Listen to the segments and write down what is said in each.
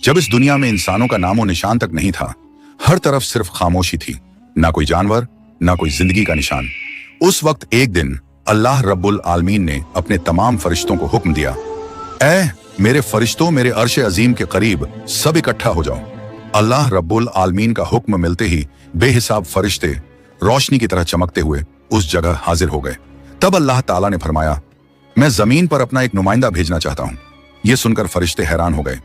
जब इस दुनिया में इंसानों का नामो निशान तक नहीं था, हर तरफ सिर्फ खामोशी थी, ना कोई जानवर, ना कोई जिंदगी का निशान। उस वक्त एक दिन अल्लाह रब्बुल आलमीन ने अपने तमाम फरिश्तों को हुक्म दिया, ऐ मेरे फरिश्तों, मेरे अर्श अजीम के करीब सब इकट्ठा हो जाओ। अल्लाह रब्बुल आलमीन का हुक्म मिलते ही बेहिसाब फरिश्ते रोशनी की तरह चमकते हुए उस जगह हाजिर हो गए। तब अल्लाह ताला ने फरमाया, मैं जमीन पर अपना एक नुमाइंदा भेजना चाहता हूं। यह सुनकर फरिश्ते हैरान हो गए।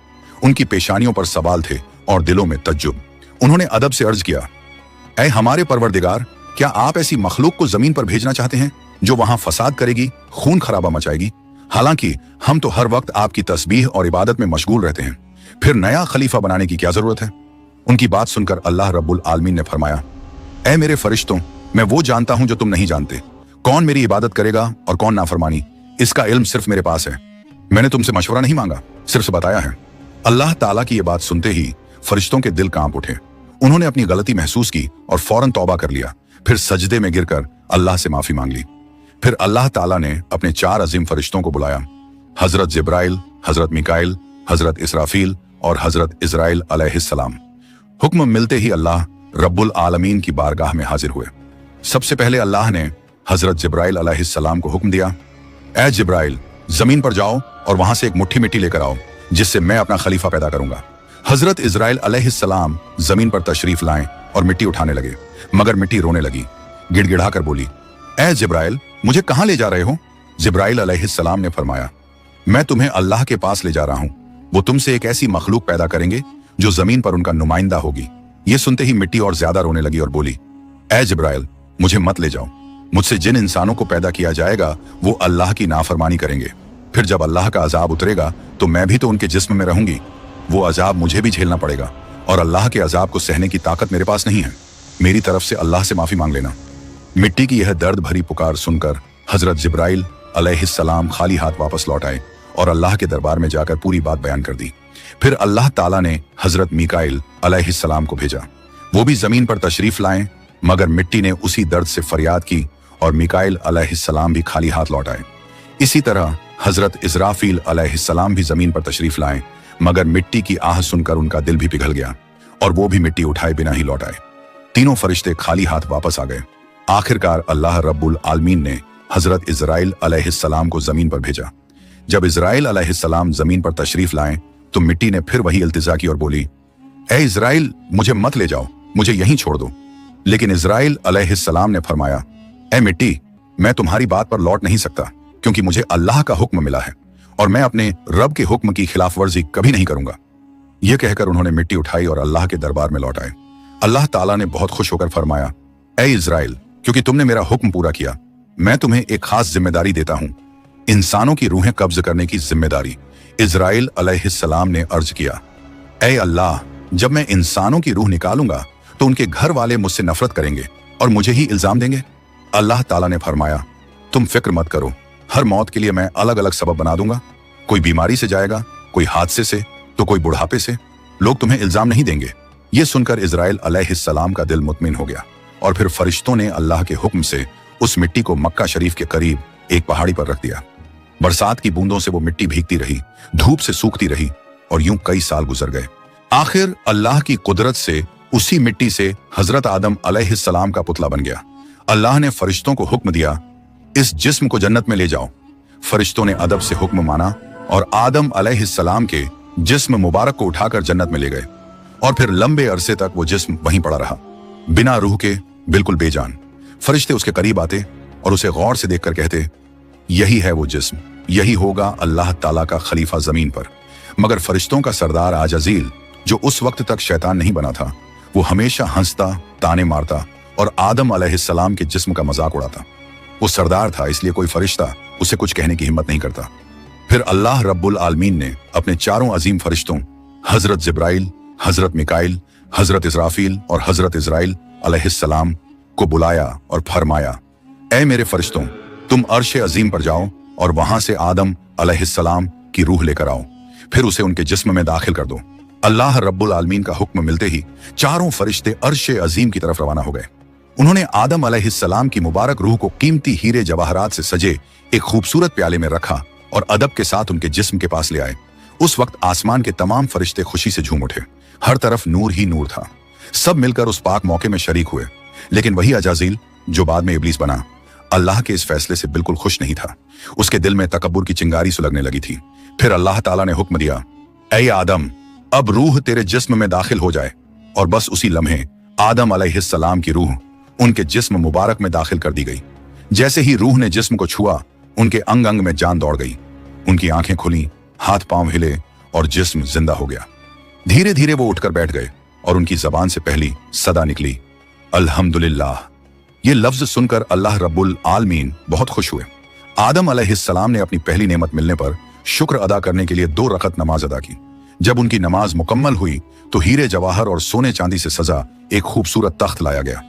उनकी पेशानियों पर सवाल थे और दिलों में तज्जुब। उन्होंने अदब से अर्ज किया, ऐ हमारे परवरदिगार, क्या आप ऐसी मखलूक को जमीन पर भेजना चाहते हैं जो वहां फसाद करेगी, खून खराबा मचाएगी? हालांकि हम तो हर वक्त आपकी तस्बीह और इबादत में मशगूल रहते हैं, फिर नया खलीफा बनाने की क्या जरूरत है? उनकी बात सुनकर अल्लाह रब्बुल आलमीन ने फरमाया, ऐ मेरे फरिश्तों, मैं वो जानता हूं जो तुम नहीं जानते। कौन मेरी इबादत करेगा और कौन नाफरमानी, इसका इल्म सिर्फ मेरे पास है। मैंने तुमसे मशवरा नहीं मांगा, सिर्फ बताया है। अल्लाह ताला की यह बात सुनते ही फरिश्तों के दिल कांप उठे। उन्होंने अपनी गलती महसूस की और फौरन तौबा कर लिया। फिर सजदे में गिरकर अल्लाह से माफी मांग ली। फिर अल्लाह ताला ने अपने 4 अजीम फरिश्तों को बुलाया, हजरत जिब्राइल, हजरत मिकाइल, हजरत इसराफील और हजरत इजराइल अलैहिस्सलाम। हुक्म मिलते ही अल्लाह रब्बुल आलमीन की बारगाह में हाजिर हुए। सबसे पहले अल्लाह ने हजरत जिब्राइल अलैहिस्सलाम को हुक्म दिया, ऐ जिब्राइल, जमीन पर जाओ और वहां से एक मुट्ठी मिट्टी लेकर आओ, जिससे मैं अपना खलीफा पैदा करूंगा। हजरत इजराइल अलैहिस्सलाम जमीन पर तशरीफ लाएं और मिट्टी उठाने लगे, मगर मिट्टी रोने लगी। गिड़गिड़ाकर बोली, ऐ जिब्राइल, मुझे कहां ले जा रहे हो? जिब्राइल अलैहिस्सलाम ने फरमाया, मैं तुम्हें अल्लाह के पास ले जा रहा हूं। वो तुमसे एक ऐसी मखलूक पैदा करेंगे जो जमीन पर उनका नुमाइंदा होगी। ये सुनते ही मिट्टी और ज्यादा रोने लगी और बोली, ऐ जिब्राइल, मुझे मत ले जाओ। मुझसे जिन इंसानों को पैदा किया जाएगा वो अल्लाह की नाफरमानी करेंगे। फिर जब अल्लाह का अजाब उतरेगा तो मैं भी तो उनके जिस्म में रहूंगी। वो अजाब मुझे भी झेलना पड़ेगा और अल्लाह के अजाब को सहने की ताकत मेरे पास नहीं है। मेरी तरफ से अल्लाह से माफी मांग लेना। मिट्टी की यह दर्द भरी पुकार सुनकर हजरत जिब्राइल अलैहिस्सलाम खाली हाथ वापस लौट आए और अल्लाह के दरबार में जाकर पूरी बात बयान कर दी। फिर अल्लाह ताला ने हजरत मिकाइल अलैहिस्सलाम को भेजा। वो भी जमीन पर तशरीफ लाएं, मगर मिट्टी ने उसी दर्द से फरियाद की और मिकाइल अलैहिस्सलाम भी खाली हाथ लौट आए। इसी तरह हजरत इजराफील अलैहिस्सलाम भी जमीन पर तशरीफ लाएं, मगर मिट्टी की आह सुनकर उनका दिल भी पिघल गया और वो भी मिट्टी उठाए बिना ही लौट आए। तीनों फरिश्ते खाली हाथ वापस आ गए। आखिरकार अल्लाह रब्बुल आलमीन ने हजरत इजराइल अलैहिस्सलाम को जमीन पर भेजा। जब इजराइल अलैहिस्सलाम जमीन पर तशरीफ लाएं तो मिट्टी ने फिर वही इल्तिजा की और बोली, ऐ इजराइल, मुझे मत ले जाओ, मुझे यहीं छोड़ दो। लेकिन इजराइल अलैहिस्सलाम ने फरमाया, ऐ मिट्टी, मैं तुम्हारी बात पर लौट नहीं सकता, क्योंकि मुझे अल्लाह का हुक्म मिला है और मैं अपने रब के हुक्म की खिलाफ वर्जी कभी नहीं करूंगा। यह कहकर उन्होंने मिट्टी उठाई और अल्लाह के दरबार में लौट आए। अल्लाह ताला ने बहुत खुश होकर फरमाया, ऐ इजराइल, क्योंकि तुमने मेरा हुक्म पूरा किया, मैं तुम्हें एक खास जिम्मेदारी देता हूं, इंसानों की रूहें कब्ज करने की जिम्मेदारी। इजराइल अलैहिस्सलाम ने अर्ज किया, ऐ अल्लाह, जब मैं इंसानों की रूह निकालूंगा तो उनके घर वाले मुझसे नफरत करेंगे और मुझे ही इल्जाम देंगे। अल्लाह ताला ने फरमाया, तुम फिक्र मत करो, हर मौत के लिए मैं अलग अलग सबब बना दूंगा। कोई बीमारी से जाएगा, कोई हादसे से, तो कोई बुढ़ापे से। लोग तुम्हें इल्जाम नहीं देंगे। ये सुनकर इजराइल अलैहिस्सलाम का दिल मुतमिन हो गया और फिर फरिश्तों ने अल्लाह के हुक्म से उस मिट्टी को मक्का शरीफ के करीब एक पहाड़ी पर रख दिया। बरसात की बूंदों से वो मिट्टी भीगती रही, धूप से सूखती रही और यूं कई साल गुजर गए। आखिर अल्लाह की कुदरत से उसी मिट्टी से हजरत आदम अलैहिस्सलाम का पुतला बन गया। अल्लाह ने फरिश्तों को हुक्म दिया, इस जिस्म को जन्नत में ले जाओ। फरिश्तों ने अदब से हुक्म माना और आदम अलैहिस्सलाम के जिस्म मुबारक को उठाकर जन्नत में ले गए और फिर लंबे अरसे तक वो जिस्म वहीं पड़ा रहा, बिना रूह के, बिल्कुल बेजान। फरिश्ते उसके करीब आते और उसे गौर से देखकर कहते, यही है वो जिस्म, यही होगा अल्लाह ताला का खलीफा जमीन पर। मगर फरिश्तों का सरदार आजजील, जो उस वक्त तक शैतान नहीं बना था, वो हमेशा हंसता, ताने मारता और आदम अलैहिस्सलाम के जिस्म का मजाक उड़ाता। वो सरदार था, इसलिए कोई फरिश्ता उसे कुछ कहने की हिम्मत नहीं करता। फिर अल्लाह रब्बुल आलमीन ने अपने 4 अजीम फरिश्तों हजरत जिब्राइल, हजरत मिकाइल, हजरत इसराफील और हजरत इजराइल अलैहिस्सलाम को बुलाया और फरमाया, ऐ मेरे फरिश्तों, तुम अर्श अजीम पर जाओ और वहां से आदम अलैहिस्सलाम की रूह लेकर आओ, फिर उसे उनके जिस्म में दाखिल कर दो। अल्लाह रब्बुल आलमीन का हुक्म मिलते ही 4 फरिश्ते अर्श अजीम की तरफ रवाना हो गए। उन्होंने आदम अलैहिस्सलाम की मुबारक रूह को कीमती हीरे जवाहरात से सजे एक खूबसूरत प्याले में रखा और अदब के साथ उनके जिस्म के पास ले आए। उस वक्त आसमान के तमाम फरिश्ते खुशी से झूम उठे। हर तरफ नूर ही नूर था। सब मिलकर उस पाक मौके में शरीक हुए। लेकिन वही अजाजील जो बाद में इब्लीस बना, अल्लाह के इस फैसले से बिल्कुल खुश नहीं था। उसके दिल में तकब्बुर की चिंगारी सुलगने लगी थी। फिर अल्लाह ताला ने हुक्म दिया, ऐ आदम, अब रूह तेरे जिस्म में दाखिल हो जाए। और बस उसी लम्हे आदम अलैहिस्सलाम की रूह उनके जिस्म मुबारक में दाखिल कर दी गई। जैसे ही रूह ने जिस्म को छुआ, उनके अंग अंग में जान दौड़ गई। उनकी आंखें खुली, हाथ पांव हिले और जिस्म जिंदा हो गया। धीरे धीरे वो उठकर बैठ गए और उनकी जबान से पहली सदा निकली, अल्हम्दुलिल्लाह। ये लफ्ज सुनकर अल्लाह रब्बुल आलमीन बहुत खुश हुए। आदम अलैहिस्सलाम ने अपनी पहली नेमत मिलने पर शुक्र अदा करने के लिए 2 रकत नमाज अदा की। जब उनकी नमाज मुकम्मल हुई तो हीरे जवाहर और सोने चांदी से सजा एक खूबसूरत तख्त लाया गया।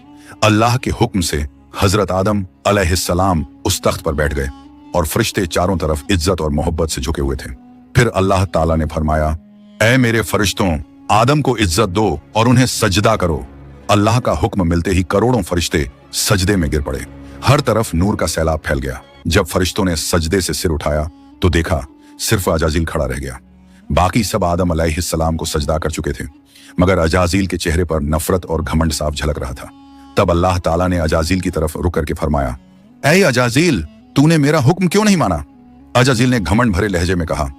अल्लाह के हुक्म से हजरत आदम अलैहिस्सलाम उस तख्त पर बैठ गए और फरिश्ते चारों तरफ इज्जत और मोहब्बत से झुके हुए थे। फिर अल्लाह ताला ने फरमाया, ऐ मेरे फरिश्तों, आदम को इज्जत दो और उन्हें सजदा करो। अल्लाह का हुक्म मिलते ही करोड़ों फरिश्ते सजदे में गिर पड़े। हर तरफ नूर का सैलाब फैल गया। जब फरिश्तों ने सजदे से सिर उठाया तो देखा सिर्फ अजाजील खड़ा रह गया। बाकी सब आदम अलैहिस्सलाम को सजदा कर चुके थे, मगर अजाजील के चेहरे पर नफरत और घमंड साफ झलक रहा था। तब अल्लाह ताला ने अजाजील की तरफ रुक करके फरमाया, ऐ अजाजील, तूने मेरा हुक्म क्यों नहीं माना? अजाजील ने घमंड भरे लहजे में कहा,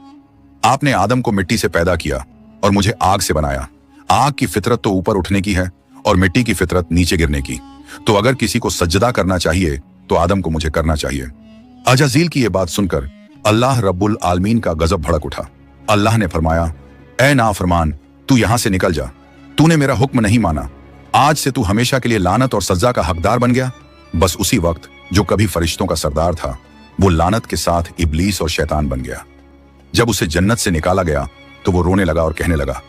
आपने आदम को मिट्टी से पैदा किया और मुझे आग से बनाया। आग की फितरत तो ऊपर उठने की है और मिट्टी की फितरत नीचे गिरने की। तो अगर किसी को सजदा करना चाहिए तो आदम को मुझे करना चाहिए। अजाजील की यह बात सुनकर अल्लाह रब्बुल आलमीन का गजब भड़क उठा। अल्लाह ने फरमाया, ऐ नाफरमान, तू यहां से निकल जा। तूने मेरा हुक्म नहीं माना। आज से तू हमेशा के लिए लानत और सजा का हकदार बन गया। बस उसी वक्त जो कभी फरिश्तों का सरदार था, वो लानत के साथ इब्लीस और शैतान बन गया। जब उसे जन्नत से निकाला गया तो वो रोने लगा और कहने लगा,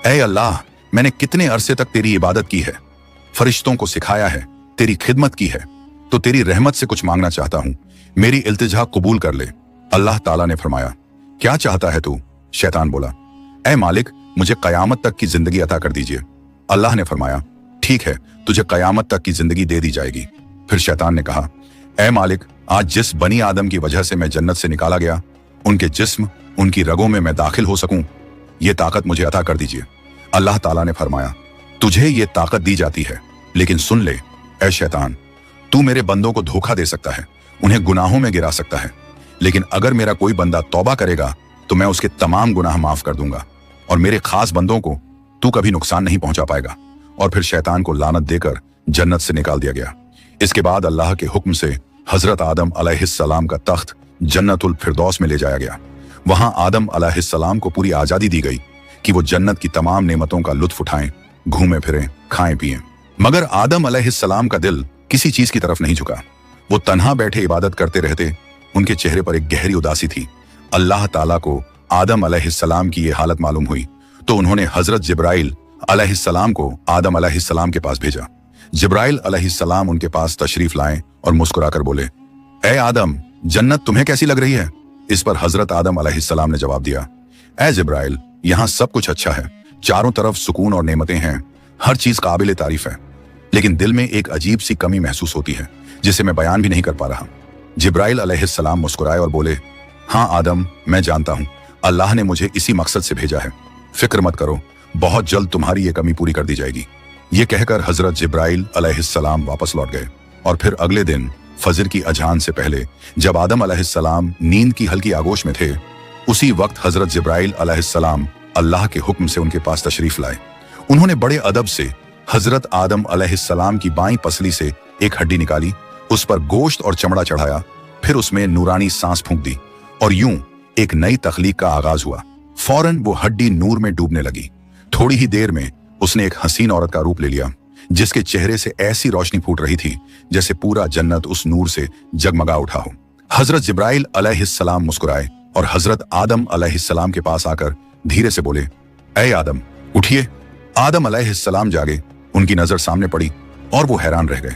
ऐ अल्लाह, मैंने कितने अरसे तक तेरी इबादत की है, फरिश्तों को सिखाया है, तेरी खिदमत की है, तो तेरी रहमत से कुछ मांगना चाहता हूं, मेरी इल्तिजा कबूल कर ले। अल्लाह ताला ने फरमाया, क्या चाहता है तू? शैतान बोला, ऐ मालिक, मुझे कयामत तक की जिंदगी अता कर दीजिए। अल्लाह ने फरमाया, ठीक है, तुझे कयामत तक की जिंदगी दे दी जाएगी। फिर शैतान ने कहा, ऐ मालिक, आज जिस बनी आदम की वजह से मैं जन्नत से निकाला गया, उनके जिस्म, उनकी रगों में मैं दाखिल हो सकूं, ये ताकत मुझे अता कर दीजिए। अल्लाह ताला ने फरमाया, तुझे ये ताकत दी जाती है, लेकिन सुन ले ऐ शैतान, तू मेरे बंदों को धोखा दे सकता है, उन्हें गुनाहों में गिरा सकता है, लेकिन अगर मेरा कोई बंदा तौबा करेगा तो मैं उसके तमाम गुनाह माफ कर दूंगा और मेरे खास बंदों को तू कभी नुकसान नहीं पहुंचा पाएगा। और फिर शैतान को लानत देकर जन्नत से निकाल दिया गया। इसके बाद अल्लाह के हुक्म से हजरत आदम अलैहिस्सलाम का तख्त जन्नतुल फिरदौस में ले जाया गया। वहां आदम अलैहिस्सलाम को पूरी आजादी दी गई कि वो जन्नत की तमाम नेमतों का लुत्फ उठाएं, घूमें फिरें, खाएं पिएं। मगर आदम अलैहिस्सलाम का दिल किसी चीज की तरफ नहीं झुका। वो तन्हा बैठे इबादत करते रहते। उनके चेहरे पर एक गहरी उदासी थी। अल्लाह ताला को आदम अलैहिस्सलाम की ये हालत मालूम हुई तो उन्होंने हजरत जिब्राइल अलैहिस्सलाम को आदम अलैहिस्सलाम के पास भेजा। जिब्राइल अलैहिस्सलाम उनके पास तशरीफ लाए और मुस्कुराकर बोले, ऐ आदम, जन्नत तुम्हें कैसी लग रही है? इस पर हजरत आदम अलैहिस्सलाम ने जवाब दिया, ऐ जिब्राइल, यहाँ सब कुछ अच्छा है, चारों तरफ सुकून और नेमतें हैं, हर चीज काबिल तारीफ है, लेकिन दिल में एक अजीब सी कमी महसूस होती है जिसे मैं बयान भी नहीं कर पा रहा। जिब्राइल अलैहिस्सलाम मुस्कुराए और बोले, हाँ आदम, मैं जानता हूँ, अल्लाह ने मुझे इसी मकसद से भेजा है, फिक्र मत करो, बहुत जल्द तुम्हारी ये कमी पूरी कर दी जाएगी। ये कहकर हजरत जिब्राइल अलैहिस्सलाम वापस लौट गए। और फिर अगले दिन फजर की अजान से पहले जब आदम अलैहिस्सलाम नींद की हल्की आगोश में थे, उसी वक्त हजरत जिब्राइल अलैहिस्सलाम अल्लाह के हुक्म से उनके पास तशरीफ लाए। उन्होंने बड़े अदब से हजरत आदम अलैहिस्सलाम की बाईं पसली से एक हड्डी निकाली, उस पर गोश्त और चमड़ा चढ़ाया, फिर उसमें नूरानी सांस फूंक दी और यूं एक नई तख्लीक का आगाज हुआ। फौरन वो हड्डी नूर में डूबने लगी। थोड़ी ही देर में उसने एक हसीन औरत का रूप ले लिया, जिसके चेहरे से ऐसी रोशनी फूट रही थी जैसे पूरा जन्नत उस नूर से जगमगा उठा हो। हजरत जिब्राइल अलैहिस्सलाम मुस्कुराए और हजरत आदम अलैहिस्सलाम के पास आकर धीरे से बोले, ऐ आदम, उठिए। आदम अलैहिस्सलाम जागे, उनकी नजर सामने पड़ी और वो हैरान रह गए।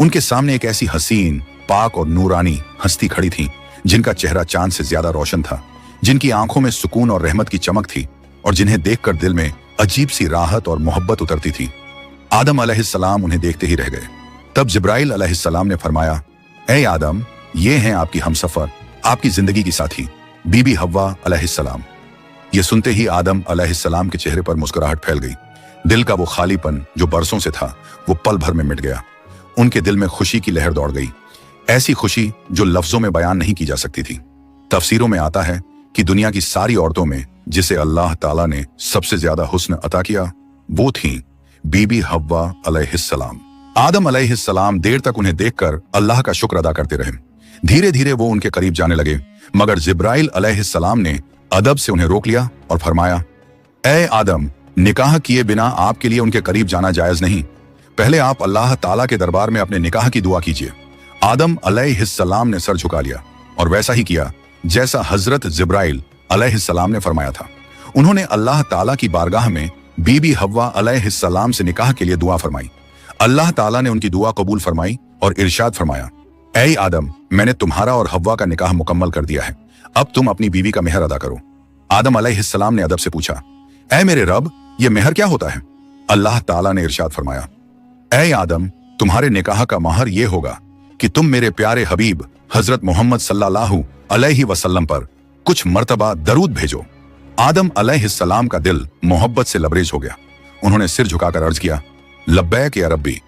उनके सामने एक ऐसी हसीन, पाक और नूरानी हस्ती खड़ी थी जिनका चेहरा चांद से ज्यादा रोशन था, जिनकी आंखों में सुकून और रहमत की चमक थी और जिन्हें देखकर दिल में अजीब सी राहत और मोहब्बत उतरती थी। आदम अलैहिस्सलाम उन्हें देखते ही रह गए। तब जिब्राइल अलैहिस्सलाम ने फरमाया, ऐ आदम, ये हैं आपकी हमसफर, आपकी जिंदगी की साथी, बीबी हव्वा अलैहिस्सलाम। ये सुनते ही आदम अलैहिस्सलाम के चेहरे पर मुस्कुराहट फैल गई। दिल का वो खालीपन जो बरसों से था वो पल भर में मिट गया। उनके दिल में खुशी की लहर दौड़ गई, ऐसी खुशी जो लफ्जों में बयान नहीं की जा सकती थी। तफसीरों में आता है कि दुनिया की सारी औरतों में जिसे अल्लाह ताला ने सबसे ज्यादा हुस्न अता किया वो थी बीबी हव्वा अलैहिस्सलाम। आदम अलैहिस्सलाम देर तक उन्हें देखकर अल्लाह का शुक्र अदा करते रहे। धीरे धीरे वो उनके करीब जाने लगे, मगर जिब्राइल अलैहिस्सलाम ने अदब से उन्हें रोक लिया और फरमाया, ए आदम, निकाह किए बिना आपके लिए उनके करीब जाना जायज नहीं। पहले आप अल्लाह ताला के दरबार में अपने निकाह की दुआ कीजिए। आदम अलैहिस्सलाम ने सर झुका लिया और वैसा ही किया जैसा हजरत जिब्राइल अलैहिस्सलाम ने फरमाया था। उन्होंने अल्लाह ताला की बारगाह में बीबी हव्वा अलैहिस्सलाम से निकाह के लिए दुआ फरमाई। अल्लाह ताला ने उनकी दुआ कबूल फरमाई और इरशाद फरमाया, ऐ आदम, मैंने तुम्हारा और हव्वा का निकाह मुकम्मल कर दिया है, अब तुम अपनी बीवी का मेहर अदा करो। आदम अलैहिस्सलाम ने अदब से पूछा, ऐ मेरे रब, ये मेहर क्या होता है? अल्लाह ताला ने इरशाद फरमाया, ऐ आदम, तुम्हारे निकाह का महर ये होगा कि तुम मेरे प्यारे हबीब हजरत मोहम्मद सल्लल्लाहु अलैहि वसल्लम पर कुछ मर्तबा दरूद भेजो। आदम अलैहिस्सलाम का दिल मोहब्बत से लबरेज हो गया। उन्होंने सिर झुकाकर अर्ज किया, लब्बैक या रब्बी।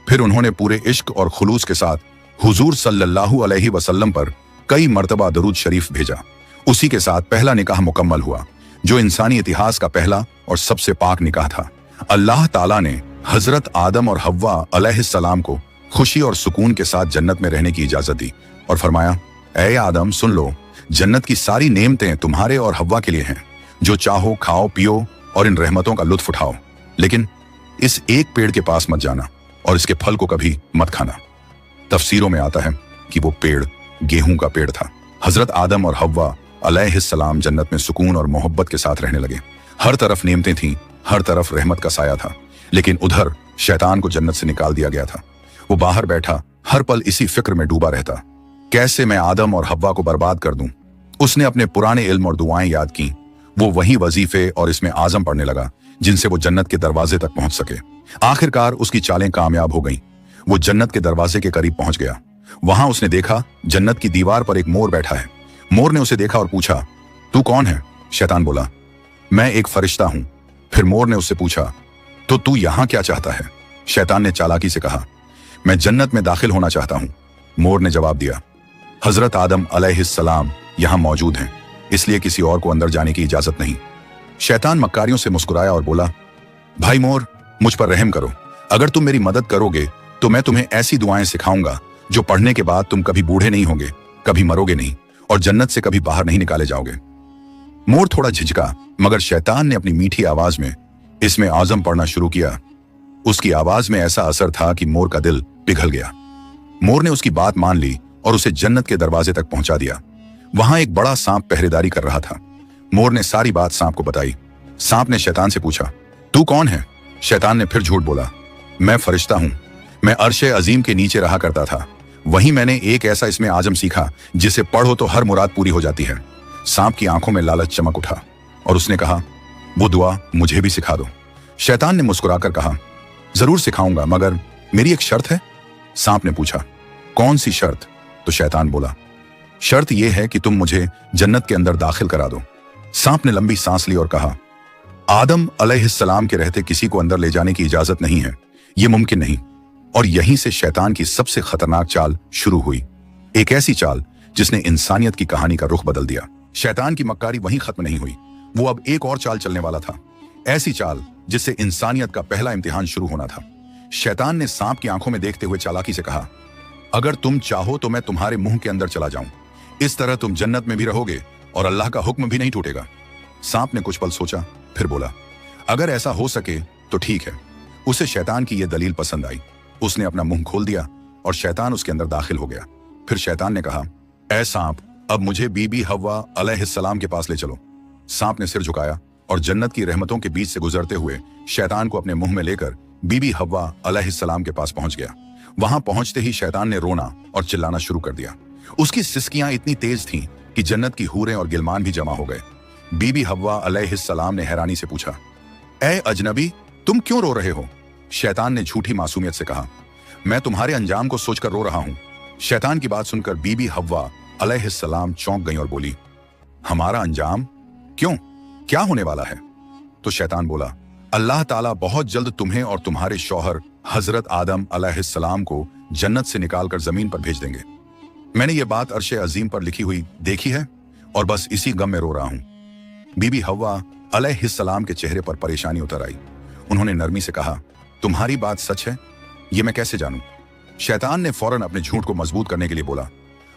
फिर उन्होंने पूरे इश्क और खुलूस के साथ हुजूर सल्लल्लाहु अलैहि वसल्लम पर कई मर्तबा दरूद शरीफ भेजा। उसी के साथ पहला निकाह मुकम्मल हुआ, जो इंसानी इतिहास का पहला और सबसे पाक निकाह था। अल्लाह ताला ने हजरत आदम और हव्वा अलैहिस्सलाम को खुशी और सुकून के साथ जन्नत में रहने की इजाजत दी और फरमाया, ऐ आदम, सुन लो, जन्नत की सारी नेमतें तुम्हारे और हव्वा के लिए हैं। जो चाहो खाओ पियो और इन रहमतों का लुत्फ उठाओ, लेकिन इस एक पेड़ के पास मत जाना और इसके फल को कभी मत खाना। तफसीरों में आता है कि वो पेड़ गेहूं का पेड़ था। हजरत आदम और हव्वा अलैहिस्सलाम जन्नत में सुकून और मोहब्बत के साथ रहने लगे। हर तरफ नेमतें थीं, हर तरफ रहमत का साया था, लेकिन उधर शैतान को जन्नत से निकाल दिया गया था। वो बाहर बैठा हर पल इसी फिक्र में डूबा रहता, कैसे मैं आदम और हव्वा को बर्बाद कर दूं। उसने अपने पुराने इल्म और दुआएं याद की। वो वही वजीफे और इसमें आजम पढ़ने लगा जिनसे वो जन्नत के दरवाजे तक पहुंच सके। आखिरकार उसकी चालें कामयाब हो गईं। वो जन्नत के दरवाजे के करीब पहुंच गया। वहां उसने देखा जन्नत की दीवार पर एक मोर बैठा है। मोर ने उसे देखा और पूछा, तू कौन है? शैतान बोला, मैं एक फरिश्ता हूं। फिर मोर ने उससे पूछा, तो तू यहां क्या चाहता है? शैतान ने चालाकी से कहा, मैं जन्नत में दाखिल होना चाहता हूं। मोर ने जवाब दिया, हजरत आदम अलैहिस्सलाम यहां मौजूद हैं, इसलिए किसी और को अंदर जाने की इजाजत नहीं। शैतान मक्कारियों से मुस्कुराया और बोला, भाई मोर, मुझ पर रहम करो। अगर तुम मेरी मदद करोगे तो मैं तुम्हें ऐसी दुआएं सिखाऊंगा जो पढ़ने के बाद तुम कभी बूढ़े नहीं होंगे, कभी मरोगे नहीं और जन्नत से कभी बाहर नहीं निकाले जाओगे। मोर थोड़ा झिझका, मगर शैतान ने अपनी मीठी आवाज में इसमें आजम पढ़ना शुरू किया। उसकी आवाज में ऐसा असर था कि मोर का दिल पिघल गया। मोर ने उसकी बात मान ली और उसे जन्नत के दरवाजे तक पहुंचा दिया। वहां एक बड़ा सांप पहरेदारी कर रहा था। मोर ने सारी बात सांप को बताई। सांप ने शैतान से पूछा, तू कौन है? शैतान ने फिर झूठ बोला, मैं फरिश्ता हूं। मैं अर्शे अजीम के नीचे रहा करता था। वहीं मैंने एक ऐसा इसमें आजम सीखा जिसे पढ़ो तो हर मुराद पूरी हो जाती है। सांप की आंखों में लालच चमक उठा और उसने कहा, वो दुआ मुझे भी सिखा दो। शैतान ने मुस्कुराकर कहा, जरूर सिखाऊंगा, मगर मेरी एक शर्त है। सांप ने पूछा, कौन सी शर्त? तो शैतान बोला, शर्त यह है कि तुम मुझे जन्नत के अंदर दाखिल करा दो। सांप ने लंबी सांस ली और कहा, आदम अलैहिस्सलाम के रहते किसी को अंदर ले जाने की इजाजत नहीं है, यह मुमकिन नहीं। और यहीं से शैतान की सबसे खतरनाक चाल शुरू हुई, एक ऐसी चाल जिसने इंसानियत की कहानी का रुख बदल दिया। शैतान की मक्कारी वहीं खत्म नहीं हुई, वो अब एक और चाल चलने वाला था, ऐसी चाल जिससे इंसानियत का पहला इम्तिहान शुरू होना था। शैतान ने सांप की आंखों में देखते हुए चालाकी से कहा, अगर तुम चाहो तो मैं तुम्हारे मुंह के अंदर चला जाऊं, इस तरह तुम जन्नत में भी रहोगे और अल्लाह का हुक्म भी नहीं टूटेगा। सांप ने कुछ पल सोचा, फिर बोला, अगर ऐसा हो सके तो ठीक है। उसे शैतान की यह दलील पसंद आई। उसने अपना मुंह खोल दिया और शैतान उसके अंदर दाखिल हो गया। फिर शैतान ने कहा, ऐ सांप, अब मुझे बीबी हव्वा अलैहिस्सलाम के पास ले चलो। सांप ने सिर झुकाया और जन्नत की रहमतों के बीच से गुजरते हुए शैतान को अपने मुंह में लेकर बीबी हव्वा अलैहिस्सलाम के पास पहुंच गया। वहां पहुंचते ही शैतान ने रोना और चिल्लाना शुरू कर दिया। उसकी सिसकियां इतनी तेज थीं कि जन्नत की हूरें और गिलमान भी जमा हो गए। बीबी हव्वा अलैहिस्सलाम ने हैरानी से पूछा, ऐ अजनबी, तुम क्यों रो रहे हो? शैतान ने झूठी मासूमियत से कहा, मैं तुम्हारे अंजाम को सोचकर रो रहा हूं। शैतान की बात सुनकर बीबी हव्वा अलैहिस्सलाम चौंक गई और बोली, हमारा अंजाम? क्यों? क्या होने वाला है? तो शैतान बोला, अल्लाह ताला बहुत जल्द तुम्हें और तुम्हारे शौहर हजरत आदम अलैहिस्सलाम को जन्नत से निकालकर जमीन पर भेज देंगे। मैंने ये बात अर्शे अजीम पर लिखी हुई देखी है और बस इसी गम में रो रहा हूं। बीबी हव्वा अलैहिस्सलाम के चेहरे पर परेशानी उतर आई। उन्होंने नरमी से कहा, तुम्हारी बात सच है? ये मैं कैसे जानूं? शैतान ने फौरन अपने झूठ को मजबूत करने के लिए बोला,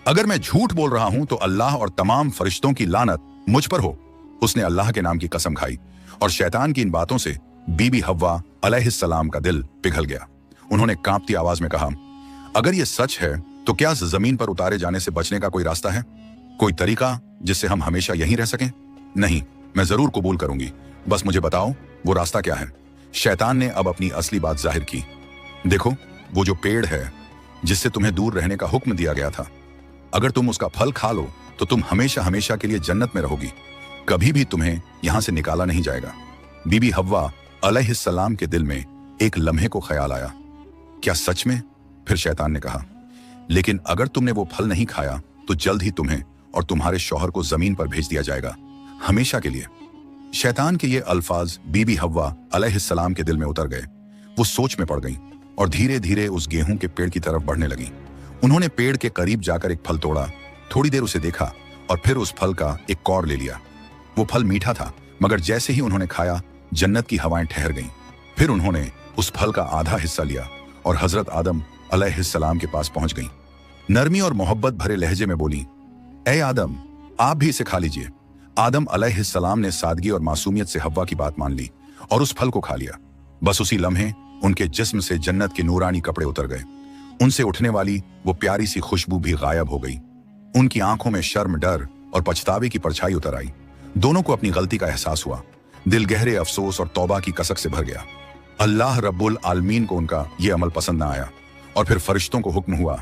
अगर मैं झूठ बोल रहा हूं तो अल्लाह और तमाम फरिश्तों की लानत मुझ पर हो। उसने अल्लाह के नाम की कसम खाई और शैतान की इन बातों से बीबी हव्वा अलैहिस्सलाम का दिल पिघल गया। उन्होंने कांपती आवाज में कहा, अगर ये सच है तो क्या जमीन पर उतारे जाने से बचने का कोई रास्ता है? कोई तरीका जिससे हम हमेशा यहीं रह सकें? नहीं, मैं जरूर कबूल करूंगी, बस मुझे बताओ वो रास्ता क्या है। शैतान ने अब अपनी असली बात जाहिर की। देखो, वो जो पेड़ है जिससे तुम्हें दूर रहने का हुक्म दिया गया था, अगर तुम उसका फल खा लो तो तुम हमेशा हमेशा के लिए जन्नत में रहोगी, कभी भी तुम्हें यहां से निकाला नहीं जाएगा। बीबी हव्वा अलैहिस्सलाम के दिल में एक लम्हे को ख्याल आया, क्या सच में? फिर शैतान ने कहा, लेकिन अगर तुमने वो फल नहीं खाया तो जल्द ही तुम्हें और तुम्हारे शौहर को जमीन पर भेज दिया जाएगा, हमेशा के लिए। शैतान के ये अल्फाज बीबी हव्वा अलैहिस्सलाम के दिल में उतर गए। वो सोच में पड़ गईं और धीरे धीरे उस गेहूं के पेड़ की तरफ बढ़ने लगी। उन्होंने पेड़ के करीब जाकर एक फल तोड़ा, थोड़ी देर उसे देखा और फिर उस फल का एक कौर ले लिया। वो फल मीठा था, मगर जैसे ही उन्होंने खाया जन्नत की हवाएं ठहर गईं। फिर उन्होंने उस फल का आधा हिस्सा लिया और हजरत आदम अलैहिस्सलाम के पास पहुंच गईं। नरमी और मोहब्बत भरे लहजे में बोली, ए आदम, आप भी इसे खा लीजिए। आदम अलैहिस्सलाम ने सादगी और मासूमियत से हव्वा की बात मान ली और उस फल को खा लिया। बस उसी लम्हे उनके जिस्म से जन्नत के नूरानी कपड़े उतर गए। उनसे उठने वाली वो प्यारी सी खुशबू भी गायब हो गई। उनकी आंखों में शर्म, डर और पछतावे की परछाई उतर आई। दोनों को अपनी गलती का एहसास हुआ। दिल गहरे अफसोस और तौबा की कसक से भर गया। अल्लाह रब्बुल आलमीन को उनका ये अमल पसंद न आया और फिर फरिश्तों को हुक्म हुआ,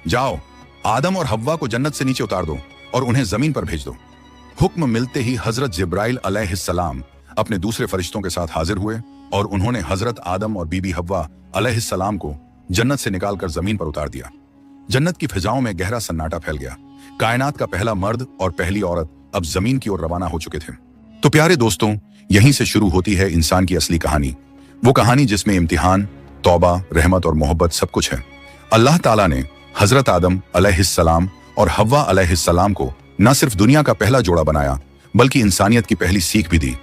जाओ आदम और हव्वा को जन्नत से नीचे उतार दो और उन्हें जमीन पर भेज दो। हुक्म मिलते ही हजरत जिब्राइल अलैहिस्सलाम अपने दूसरे फरिश्तों के साथ हाजिर हुए और उन्होंने हजरत आदम और बीबी हव्वा अलैहिस्सलाम को जन्नत से निकालकर जमीन पर उतार दिया। जन्नत की फिजाओं में गहरा सन्नाटा फैल गया। कायनात का पहला मर्द और पहली औरत अब जमीन की ओर रवाना हो चुके थे। तो प्यारे दोस्तों, यहीं से शुरू होती है इंसान की असली कहानी, वो कहानी जिसमें इम्तिहान, तौबा, रहमत और मोहब्बत सब कुछ है। अल्लाह ताला ने हजरत आदम अलैहिस्सलाम और हव्वा अलैहिस्सलाम को न सिर्फ दुनिया का पहला जोड़ा बनाया, बल्कि इंसानियत की पहली सीख भी दी।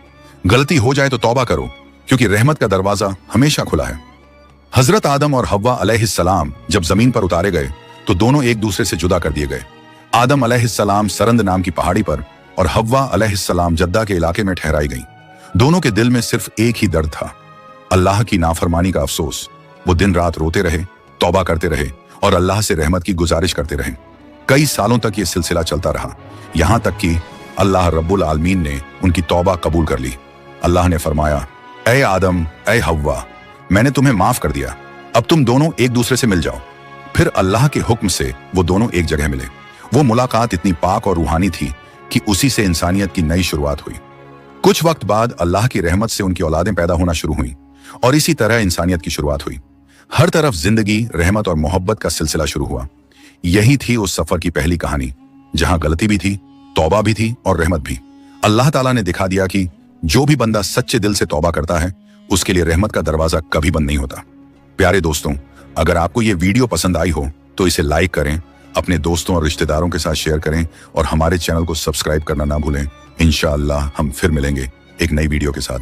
गलती हो जाए तो तौबा करो, क्योंकि रहमत का दरवाजा हमेशा खुला है। हजरत आदम और हव्वा अलैहिस्सलाम जब जमीन पर उतारे गए तो दोनों एक दूसरे से जुदा कर दिए गए। आदम अलैहिस्सलाम सरंद नाम की पहाड़ी पर और हव्वा अलैहिस्सलाम जद्दा के इलाके में ठहराई गई। दोनों के दिल में सिर्फ एक ही दर्द था, अल्लाह की नाफरमानी का अफसोस। वो दिन रात रोते रहे, तौबा करते रहे और अल्लाह से रहमत की गुजारिश करते रहे। कई सालों तक ये सिलसिला चलता रहा, यहां तक कि अल्लाह रब्बुल आलमीन ने उनकी तौबा कबूल कर ली। अल्लाह ने फरमाया, ए आदम, ए हव्वा, मैंने तुम्हें माफ कर दिया, अब तुम दोनों एक दूसरे से मिल जाओ। फिर अल्लाह के हुक्म से वो दोनों एक जगह मिले। वो मुलाकात इतनी पाक और रूहानी थी कि उसी से इंसानियत की नई शुरुआत हुई। कुछ वक्त बाद अल्लाह की रहमत से उनकी औलादें पैदा होना शुरू हुई और इसी तरह इंसानियत की शुरुआत हुई। हर तरफ जिंदगी, रहमत और मोहब्बत का सिलसिला शुरू हुआ। यही थी उस सफर की पहली कहानी, जहां गलती भी थी, तौबा भी थी और रहमत भी। अल्लाह ताला ने दिखा दिया कि जो भी बंदा सच्चे दिल से तौबा करता है, उसके लिए रहमत का दरवाजा कभी बंद नहीं होता। प्यारे दोस्तों, अगर आपको ये वीडियो पसंद आई हो तो इसे लाइक करें, अपने दोस्तों और रिश्तेदारों के साथ शेयर करें और हमारे चैनल को सब्सक्राइब करना ना भूलें। इंशाअल्लाह हम फिर मिलेंगे एक नई वीडियो के साथ।